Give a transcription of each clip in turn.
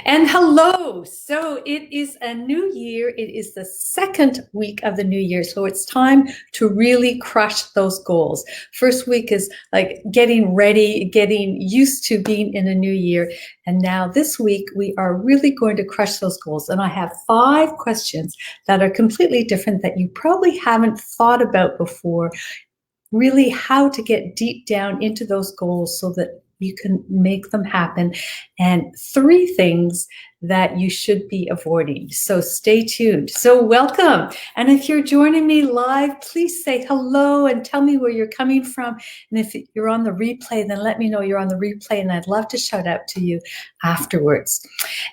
And hello. So it is a new year. It is the second week of the new year. So it's time to really crush those goals. First week is like getting ready, getting used to being in a new year. And now this week, we are really going to crush those goals. And I have 5 questions that are completely different that you probably haven't thought about before. Really how to get deep down into those goals so that you can make them happen, and 3 things that you should be avoiding. So stay tuned. So welcome. And if you're joining me live, please say hello and tell me where you're coming from. And if you're on the replay, then let me know you're on the replay, and I'd love to shout out to you afterwards.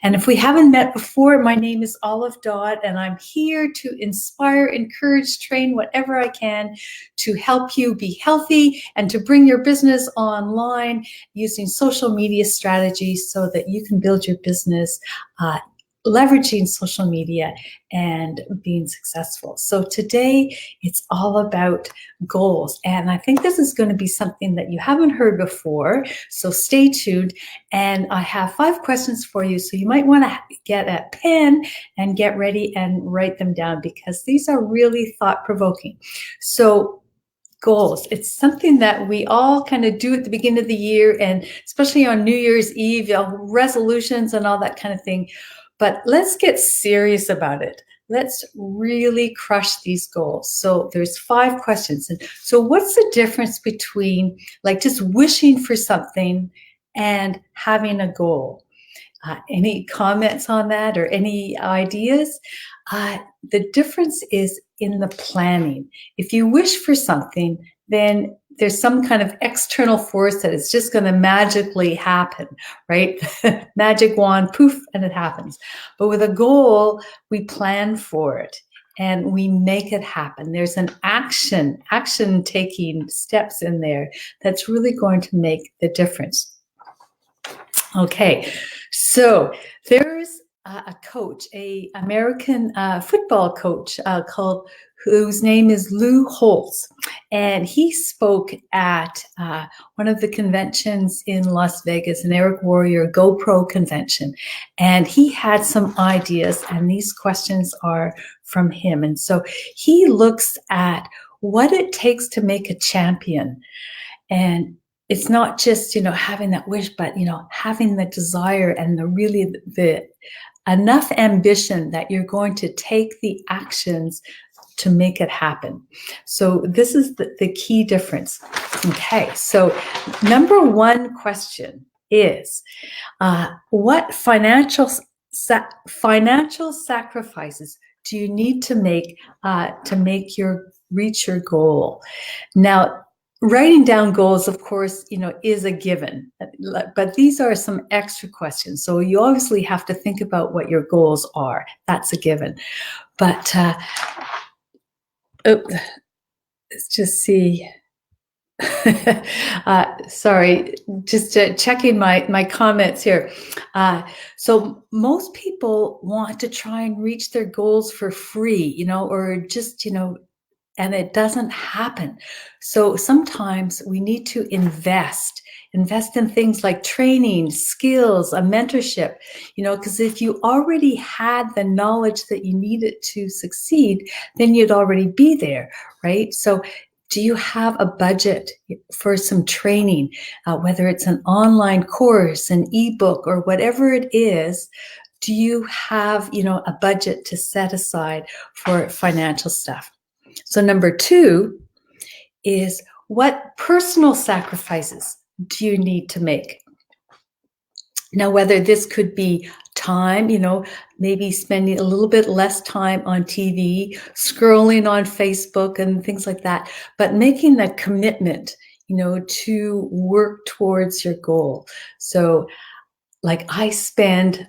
And if we haven't met before, my name is Dodd, and I'm here to inspire, encourage, train whatever I can to help you be healthy and to bring your business online using social media strategies so that you can build your business leveraging social media and being successful. So today it's all about goals. And I think this is going to be something that you haven't heard before. So stay tuned. And I have 5 questions for you. So you might want to get a pen and get ready and write them down, because these are really thought-provoking. So goals. It's something that we all kind of do at the beginning of the year, and especially on New Year's Eve, resolutions and all that kind of thing. But let's get serious about it. Let's really crush these goals. So there's 5 questions. And so what's the difference between like just wishing for something and having a goal? Any comments on that or any ideas? The difference is in the planning. If you wish for something, then there's some kind of external force that is just going to magically happen, right? Magic wand, poof, and it happens. But with a goal, we plan for it and we make it happen. There's an action taking steps in there that's really going to make the difference. Okay, so there's a coach, a American football coach whose name is Lou Holtz, and he spoke at one of the conventions in Las Vegas, an Eric Warrior GoPro convention, and he had some ideas, and these questions are from him. And so he looks at what it takes to make a champion, and it's not just, having that wish, but, having the desire and the enough ambition that you're going to take the actions to make it happen. So this is the key difference. Okay, so number 1 question is, what financial sacrifices do you need to make reach your goal? Now, writing down goals, of course, is a given, but these are some extra questions. So you obviously have to think about what your goals are. That's a given. But let's just see. Sorry, just checking my comments here. So most people want to try and reach their goals for free, or just, and it doesn't happen. So sometimes we need to invest in things like training, skills, a mentorship, because if you already had the knowledge that you needed to succeed, then you'd already be there, right? So do you have a budget for some training, whether it's an online course, an ebook, or whatever it is? Do you have, a budget to set aside for financial stuff? So number 2 is, what personal sacrifices do you need to make? Now, whether this could be time, maybe spending a little bit less time on TV, scrolling on Facebook and things like that, but making that commitment, to work towards your goal. So like I spend,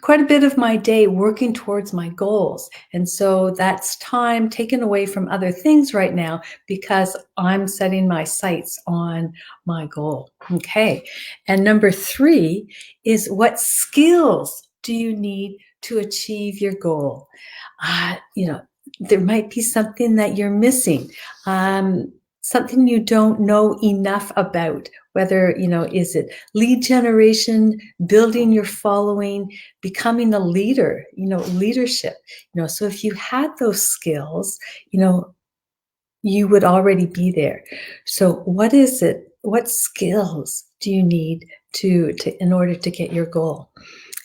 quite a bit of my day working towards my goals. And so that's time taken away from other things right now because I'm setting my sights on my goal. Okay. And number 3 is, what skills do you need to achieve your goal? There might be something that you're missing, something you don't know enough about, whether, is it lead generation, building your following, becoming a leader, leadership, so if you had those skills, you would already be there. So what is it? What skills do you need to in order to get your goal?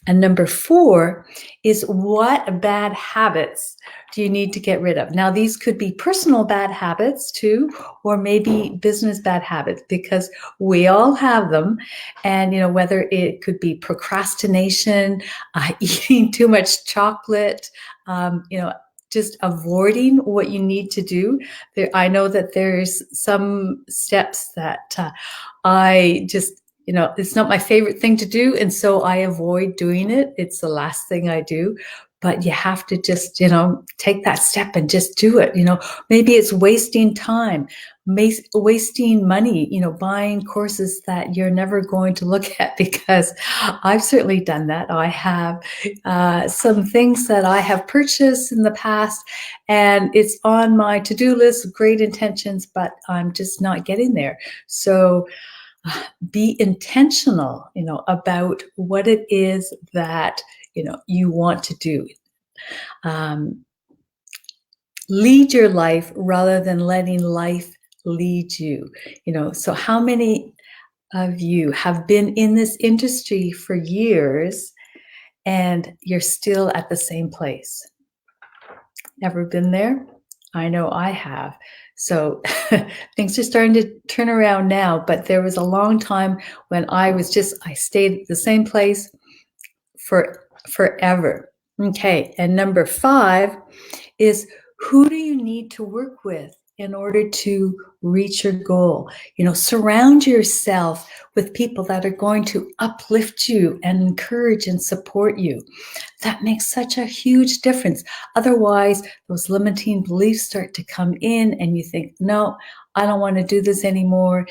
And number 4 is, what bad habits do you need to get rid of? Now, these could be personal bad habits too, or maybe business bad habits, because we all have them. And, whether it could be procrastination, eating too much chocolate, just avoiding what you need to do. I know that there's some steps that I just, it's not my favorite thing to do. And so I avoid doing it. It's the last thing I do. But you have to just, take that step and just do it. Maybe it's wasting time, wasting money, buying courses that you're never going to look at, because I've certainly done that. I have some things that I have purchased in the past, and it's on my to-do list, great intentions, but I'm just not getting there. So be intentional, about what it is that, you want to do. Lead your life rather than letting life lead you. So how many of you have been in this industry for years and you're still at the same place? Ever been there? I know I have. So things are starting to turn around now, but there was a long time when I stayed at the same place for forever. Okay. And number 5 is, who do you need to work with in order to reach your goal? Surround yourself with people that are going to uplift you and encourage and support you. That makes such a huge difference. Otherwise, those limiting beliefs start to come in and you think, no, I don't want to do this anymore.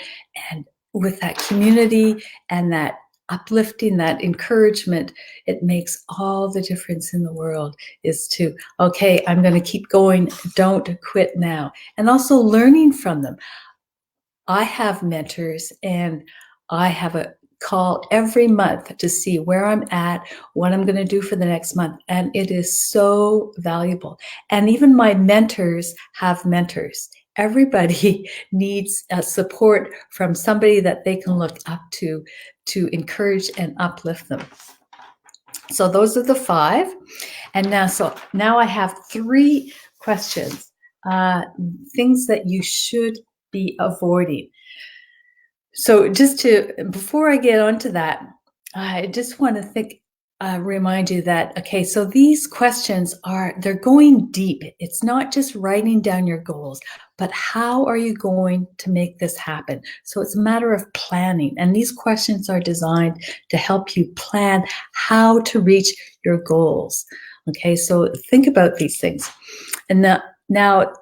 And with that community and that uplifting, that encouragement, it makes all the difference in the world. Is to, okay, I'm going to keep going. Don't quit now. And also learning from them. I have mentors, and I have a call every month to see where I'm at, what I'm going to do for the next month. And it is so valuable. And even my mentors have mentors. Everybody needs support from somebody that they can look up to encourage and uplift them. So those are the 5. And now I have 3 questions, things that you should be avoiding. So before I get onto that, I just want to remind you that, okay, so these questions they're going deep. It's not just writing down your goals, but how are you going to make this happen? So it's a matter of planning. And these questions are designed to help you plan how to reach your goals. Okay, so think about these things. And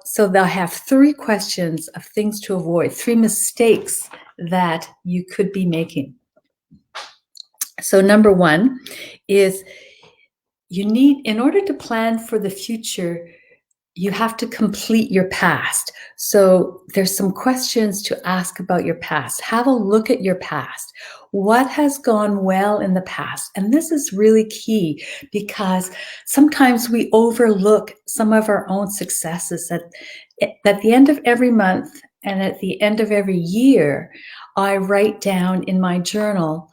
so they'll have 3 questions of things to avoid, 3 mistakes that you could be making. So number 1 is, in order to plan for the future, you have to complete your past. So there's some questions to ask about your past. Have a look at your past. What has gone well in the past? And this is really key, because sometimes we overlook some of our own successes. At the end of every month and at the end of every year, I write down in my journal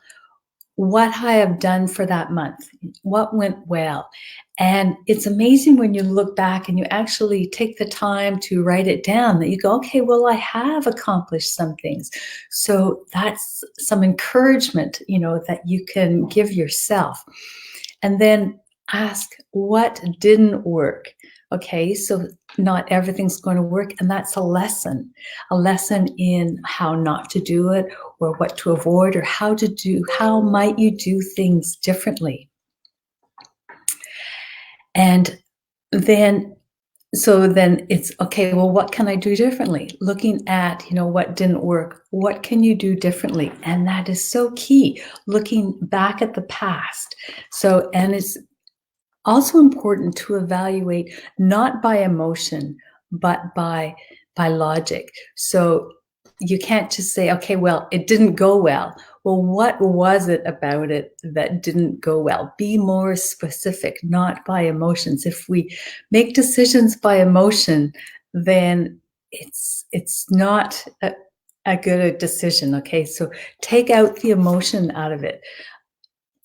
what I have done for that month, what went well. And it's amazing when you look back and you actually take the time to write it down, that you go, okay, well, I have accomplished some things. So that's some encouragement, that you can give yourself. And then ask, what didn't work? Okay, so not everything's going to work, and that's a lesson in how not to do it, or what to avoid, or how might you do things differently. And then it's okay, well, what can I do differently? Looking at, what didn't work, what can you do differently? And that is so key, looking back at the past. So, and it's also important to evaluate not by emotion, but by logic. So you can't just say, okay, well, it didn't go well. Well, what was it about it that didn't go well? Be more specific, not by emotions. If we make decisions by emotion, then it's not a good decision. Okay, so take out the emotion out of it.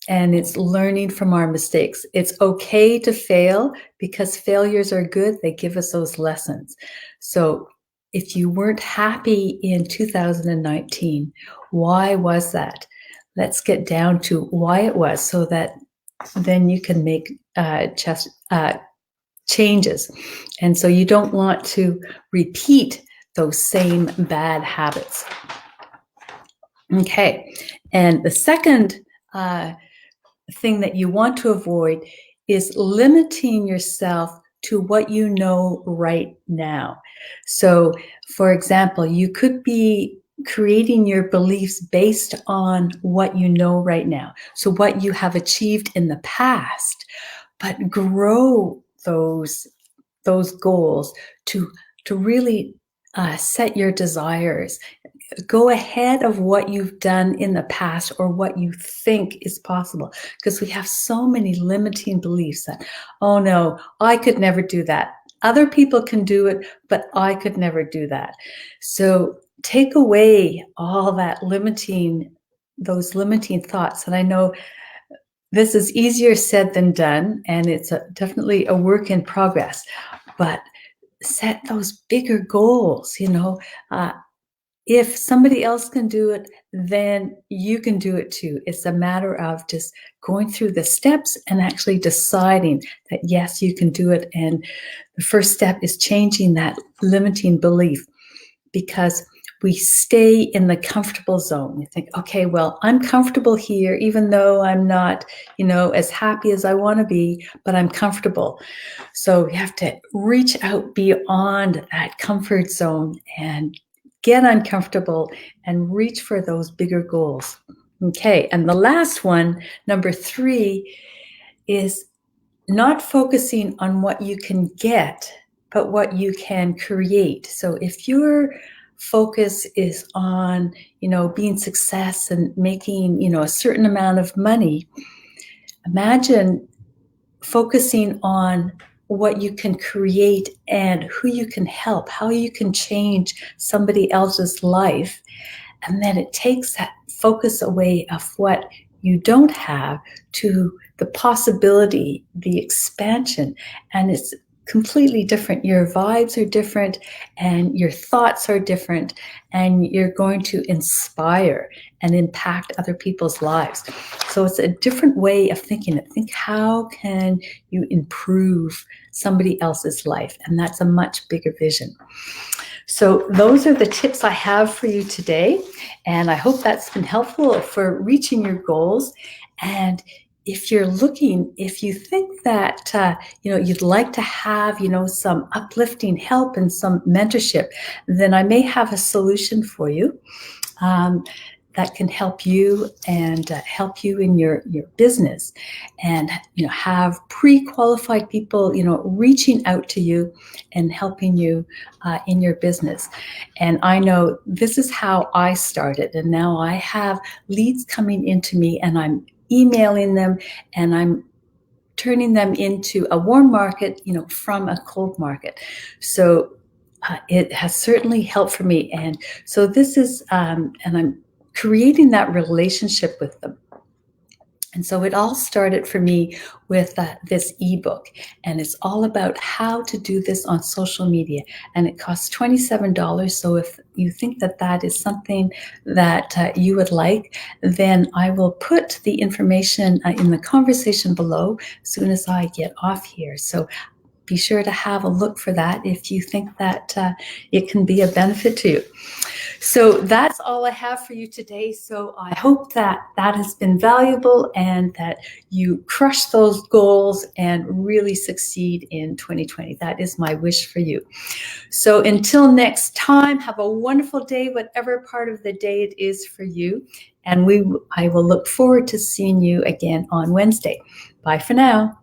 And it's learning from our mistakes. It's okay to fail because failures are good. They give us those lessons. So if you weren't happy in 2019, why was that? Let's get down to why it was so that then you can make changes. And so you don't want to repeat those same bad habits. Okay. And the second thing that you want to avoid is limiting yourself to what you know right now. So, for example, you could be creating your beliefs based on what you know right now. So what you have achieved in the past, but grow those goals to really set your desires. Go ahead of what you've done in the past or what you think is possible, because we have so many limiting beliefs that, oh no, I could never do that. Other people can do it, but I could never do that. So take away all that those limiting thoughts. And I know this is easier said than done, and it's definitely a work in progress, but set those bigger goals, if somebody else can do it, then you can do it too. It's a matter of just going through the steps and actually deciding that, yes, you can do it. And the first step is changing that limiting belief, because we stay in the comfortable zone. We think, okay, well, I'm comfortable here, even though I'm not, as happy as I want to be, but I'm comfortable. So we have to reach out beyond that comfort zone and get uncomfortable and reach for those bigger goals. Okay, and the last one, number 3, is not focusing on what you can get, but what you can create. So if your focus is on, being success and making, a certain amount of money, imagine focusing on what you can create and who you can help, how you can change somebody else's life. And then it takes that focus away of what you don't have to the possibility, the expansion. And it's completely different. Your vibes are different and your thoughts are different, and you're going to inspire and impact other people's lives. So it's a different way of thinking it. Think, how can you improve somebody else's life? And that's a much bigger vision. So those are the tips I have for you today. And I hope that's been helpful for reaching your goals. And if you think that, you'd like to have, some uplifting help and some mentorship, then I may have a solution for you that can help you and help you in your business, and have pre-qualified people reaching out to you and helping you in your business. And I know this is how I started, and now I have leads coming into me, and I'm emailing them and I'm turning them into a warm market from a cold market. So it has certainly helped for me. And so this is and I'm creating that relationship with them. And so it all started for me with this ebook, and it's all about how to do this on social media. And it costs $27. So if you think that that is something that you would like, then I will put the information in the conversation below as soon as I get off here. So be sure to have a look for that if you think that it can be a benefit to you. So that's all I have for you today. So I hope that has been valuable and that you crush those goals and really succeed in 2020. That is my wish for you. So until next time, have a wonderful day, whatever part of the day it is for you. And I will look forward to seeing you again on Wednesday. Bye for now.